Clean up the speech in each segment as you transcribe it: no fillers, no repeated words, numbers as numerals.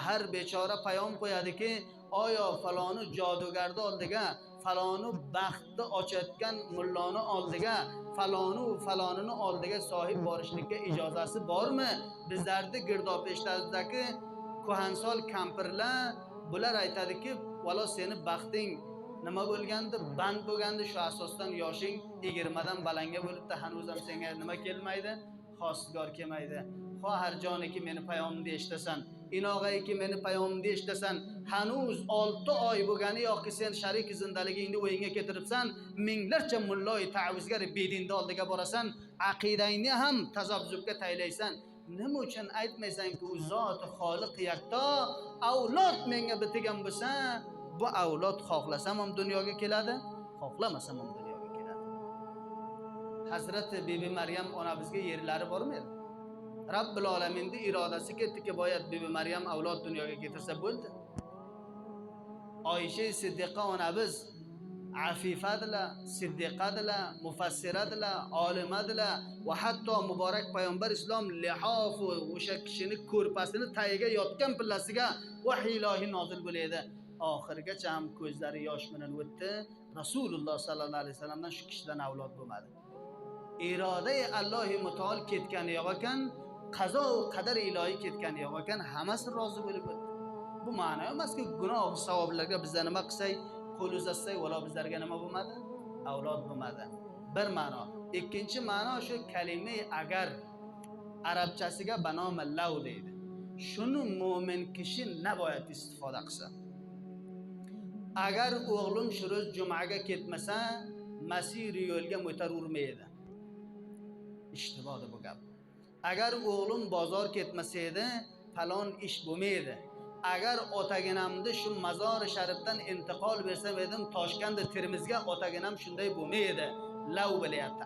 har bechora payom qo'yadiki, oyo faloni jodugarni oldiga, faloni baxtni ochayotgan mulloni oldiga, falonini oldiga sohib borishlikka ijozasi bormi? Bizlarni girdobeshlaridagi ko'hansol kampirlar bular aytadiki, valo seni baxting nima bo'lgandi, band bo'lgandi, shu asosdan yoshing 20 dan balanga bo'libdi, hanuz ham senga nima kelmaydi? Xosgor kelmaydi. Har joniki meni payomimni eshitasan, inog'ayki meni payomimni eshitasan, hanuz 6 oy bo'lgani yoki sen sharik zindaligingni o'yinga keltiribsan, minglarcha mulloy ta'vizgar bedinda oldiga borasan, aqidangni ham tazabzubga taylaysan. Nima uchun aytmaysanki, u zot xoliq yakto, avlod menga bitigan bo'lsa, bu avlod xohlasam ham dunyoga keladi, xohlamasam ham dunyoga keladi. Hazrati Bibi Maryam onamizga yerlari bormi edi? Rabbil olaminning irodasi ketdiki, boyat Bibi Maryam avlod dunyoga keltirsa bo'ldi. Oysha Siddiqa onamiz afifadilar, siddiqadilar, mufassiradilar, olimadilar va hatto muborak payg'ambar islom lihofu o'sha kishini ko'rpasini tagiga yotgan pillasiga vahiy ilohi nozil bo'ladi. Oxirgacha ham ko'zlari yosh bilan o'tdi. Rasululloh sallallohu alayhi vasallamdan shu kishidan avlod bo'lmadi. Irodai Allohi mutaol ketgani yo'q ekan, qazo va qadar ilohi ketgani yo'q ekan, hammasi rozi bo'lib o'tdi. Bu ma'no emaski, gunoh savoblarga bizlar nima qilsak, qo'l uzatsak, valo bizlarga nima bo'lmadi? Avlod bo'lmadi. Bir ma'no. Ikkinchi ma'no shu kalima agar arabchasiga banoma lav deydi. Shuni mo'min kishi navoyat istifoda qilsa. Agar o'g'lim shu ro'z jumaga ketmasa, masir yo'lga o'tarurmaydi. Ishtiboda bu gap. Agar o'g'lim bozor ketmasa edi, falon ish bo'lmaydi. Agar otaginamni shu mazor sharifdan intiqol bersam edim, Toshkentda Termizga otaginam shunday bo'lmaydi. Lav bo'layapti.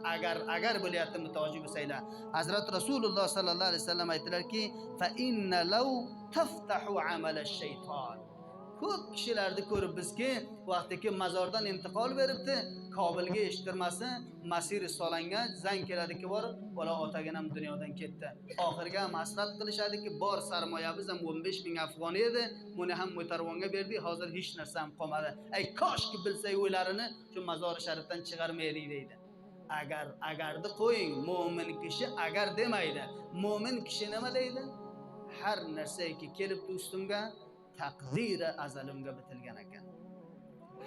Agar bo'layapti mutoji bo'lsanglar. Hazrat Rasululloh sallallohu alayhi vasallam aytdilarki, fa inna law taftahu amal ash-shayton. Ko'p kishilarni ko'rib bizki, vaqtiki mazordan intiqol beribdi, Kobilga eshittirmasi, masir solanga zang keladiki, bor, bola otaginam dunyodan ketdi. Oxirga masrat qilishadiki, bor sarmoyamiz ham 15 ming afg'on edi, buni ham mo'tarvonga berdik, hozir hech narsa ham qolmadi. Ay koshki bilsay o'ylarini shu mazor sharifdan chiqarmaylik deydi. Agarni qo'ying, mo'min kishi agar demaydi. Mo'min kishi nima deydi? Har narsaki kelibdi ustimga, taqdiri azalimga bitilgan ekan.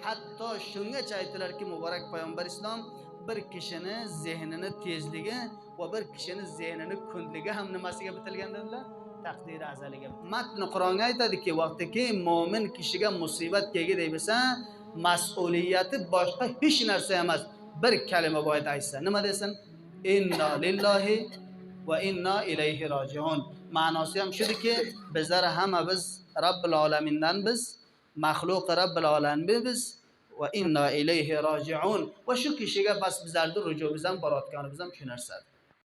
Hatto shungacha aytilarki, muborak payg'ambar islom bir kishini zehnini tezligi va bir kishini zehnini kundligi ham nimasiga bitilgan dedilar? Taqdiri azaliga. Matn Qur'onga aytadiki, vaqtiki mo'min kishiga musibat kelgida bo'lsa, mas'uliyati boshqa hech narsa emas. Bir kalima boyda aytsa, nima desin? Inna lillahi va inna ilayhi rojiun. Ma'nosi ham shudiki, bizlar hamma biz Rabbil olamindan biz, maxluq Rabbil olamin biz va inna ilayhi rojiun. Va shu kishiga bas bizlarning rujuvimiz ham borayotganimiz ham shu narsadir.